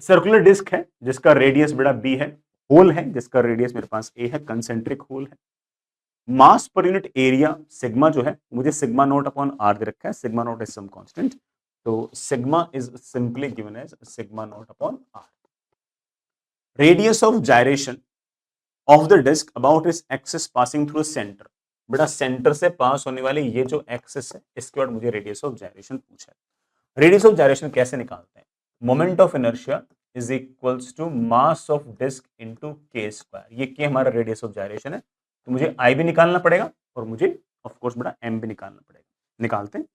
Circular disc है जिसका radius बड़ा बी है, होल है जिसका रेडियस मेरे पास ए है, कंसेंट्रिक होल है। मास पर यूनिट एरिया सिग्मा जो है, मुझे सिग्मा नॉट अपॉन आर दे रखा है, sigma naught is some constant, तो sigma is simply given as sigma naught upon R. Radius of gyration of the disc about इस axis passing through centre, बेटा centre से पास होने वाले ये जो एक्सिस है इसके बाद मुझे रेडियस ऑफ जायरेशन पूछा है। रेडियस ऑफ जायरेशन कैसे निकालते हैं? Moment of inertia is equals to mass of disc into K square. ये के हमारा रेडियस ऑफ जायरेशन है, तो मुझे आई भी निकालना पड़ेगा और मुझे ऑफ कोर्स बेटा एम भी निकालना पड़ेगा। निकालते हैं,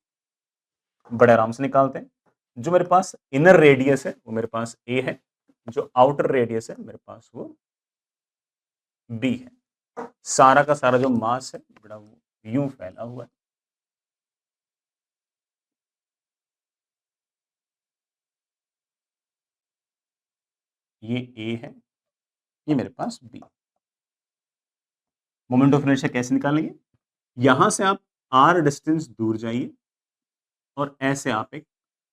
बड़े आराम से निकालते हैं। जो मेरे पास इनर रेडियस है वो मेरे पास ए है, जो आउटर रेडियस है मेरे पास वो बी है। सारा का सारा जो मास है बड़ा वो यूं फैला हुआ है, ये ए है, ये मेरे पास बी। मोमेंट ऑफ इनर्शिया कैसे निकालेंगे? यहां से आप आर डिस्टेंस दूर जाइए और ऐसे आप एक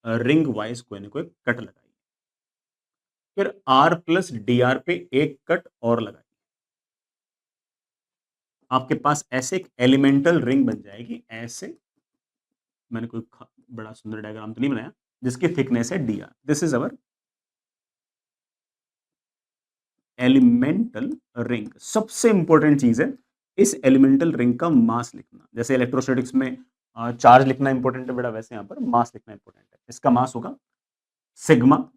रिंग वाइज कोई ना कोई कट लगाइए, फिर आर प्लस डी आर पे एक कट और लगाइए। आपके पास ऐसे एक एलिमेंटल रिंग बन जाएगी। ऐसे मैंने कोई बड़ा सुंदर डायग्राम तो नहीं बनाया, जिसकी थिकनेस है D R. This is our elemental ring. सबसे इंपॉर्टेंट चीज है इस एलिमेंटल रिंग का मास लिखना। जैसे इलेक्ट्रोस्टैटिक्स में चार्ज लिखना इंपॉर्टेंट है बेटा, वैसे यहां पर मास लिखना इंपॉर्टेंट है। इसका मास होगा सिग्मा,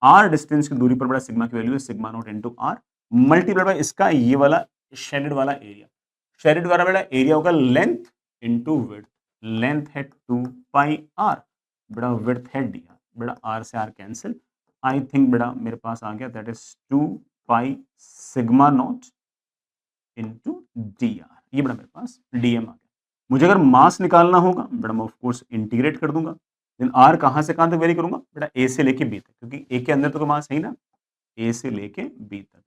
आर डिस्टेंस की दूरी पर बड़ा सिग्मा की वैल्यू है sigma nought into R, multiply by इसका ये वाला शेडेड वाला एरिया। शेडेड वाला बड़ा एरिया होगा लेंथ इनटू विड्थ। लेंथ है 2 पाई आर, बड़ा विड्थ है डी आर। बड़ा आर से आर कैंसिल, आई थिंक बड़ा मेरे पास आ गया, that is 2 pi sigma nought into D are. ये बड़ा मेरे पास डीएम आ गया। मुझे अगर मास निकालना होगा बड़ा मैं ऑफ कोर्स इंटीग्रेट कर दूंगा। देन आर कहां से कहां तक वेरी करूंगा बेटा? ए से लेके बी तक, क्योंकि ए के अंदर तो मास है ही ना, ए से लेके बी तक।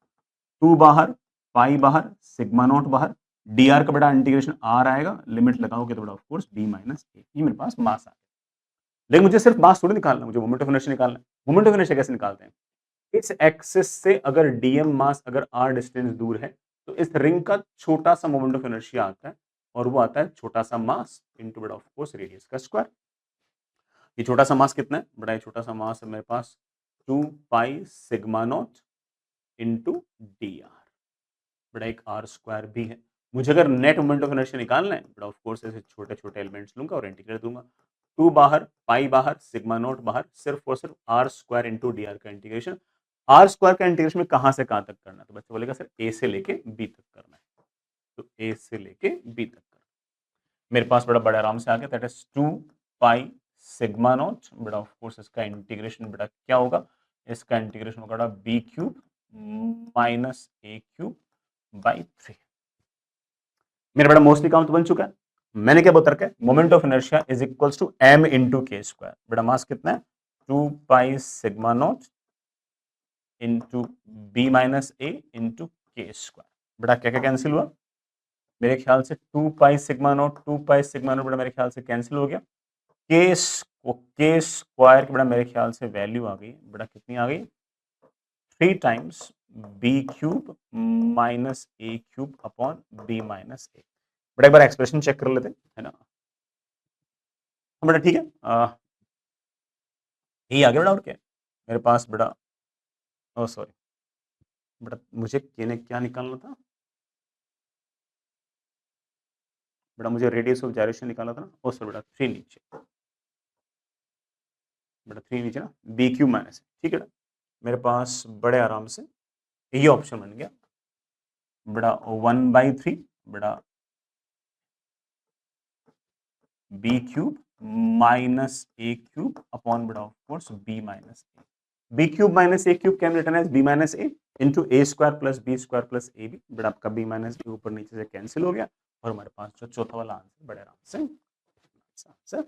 2 बाहर, पाई बाहर, सिग्मा नॉट बाहर, डी आर का बड़ा इंटीग्रेशन आर आएगा, लिमिट लगाओगे तो बड़ा ऑफ कोर्स बी माइनस ए। ये मेरे पास मास आ गया। लेकिन मुझे सिर्फ मास थोड़ी निकालना, मुझे मोमेंट ऑफ इनर्शिया निकालना है। मोमेंट ऑफ इनर्शिया कैसे निकालते हैं? इस एक्सिस से अगर डीएम मास अगर आर डिस्टेंस दूर है तो इस रिंग का छोटा सा मोमेंट ऑफ इनर्शिया आता है, और वो आता है छोटा सा मास इनटू बड़ा ऑफ कोर्स रेडियस का स्क्वायर। ये छोटा सा मास कितना है बड़ा? ये छोटा सा मास है मेरे पास 2 pi sigma nought into D are. बड़ा एक आर स्क्वायर भी है। मुझे अगर नेट मोमेंट ऑफ इनर्शिया निकालना है बड़ा ऑफ कोर्स ऐसे छोटे छोटे एलिमेंट्स लूंगा और इंटीग्रेट दूंगा। 2 बाहर, पाई बाहर, सिग्मा नॉट बाहर, सिर्फ और सिर्फ R square into D R का इंटीग्रेशन। आर स्क्वायर का इंटीग्रेशन में कहां से कहां तक करना है? तो बच्चा बोलेगा सर ए से लेके बी तक करना है, तो ए से लेके बी तक करना। मेरे पास बड़ा बड़ा आराम से आ गया, that is 2 pi sigma nought. बड़ा ऑफ कोर्स इसका इंटीग्रेशन बड़ा क्या होगा? इसका इंटीग्रेशन होगा B cube minus A cube by 3। मेरा बड़ा मोस्टली काम तो बन चुका है। मैंने क्या बता रखा है? Moment of inertia is equals to M into K square. बड़ा मास कितना है? 2 pi sigma nought into B minus A into K square. बड़ा क्या क्या कैंसिल हुआ? मेरे ख्याल से 2 pi sigma nought, 2 pi sigma nought बड़ा मेरे ख्याल से कैंसिल हो गया। के स्क्वायर की बड़ा मेरे ख्याल से वैल्यू आ गई, बड़ा कितनी आ गई? 3 times B cube minus A cube upon B minus ए। बड़ा एक बार एक्सप्रेशन चेक कर लेते हैं, है ना? बड़ा ठीक है, यही आ गया बड़ा। और क्या मेरे पास बड़ा, ओ सॉरी बड़ा, मुझे के ने क्या निकालना था बड़ा? मुझे रेडियस ऑफ जायरेशन निकालना था ना। ओ सॉरी बड़ा 3 नीचे, बड़ा 3 नीचे ना, बी क्यूब माइनस। ठीक है, मेरे पास बड़े आराम से ये ऑप्शन बन गया बड़ा 1/3 बड़ा B cube minus A cube upon बड़ा of course B minus A. B cube minus A cube can written as B minus A into A square plus B square plus A B. बड़ा आपका B minus B ऊपर नीचे से cancel हो गया, और हमारे पास जो चौथा वाला आंसर बड़े आराम से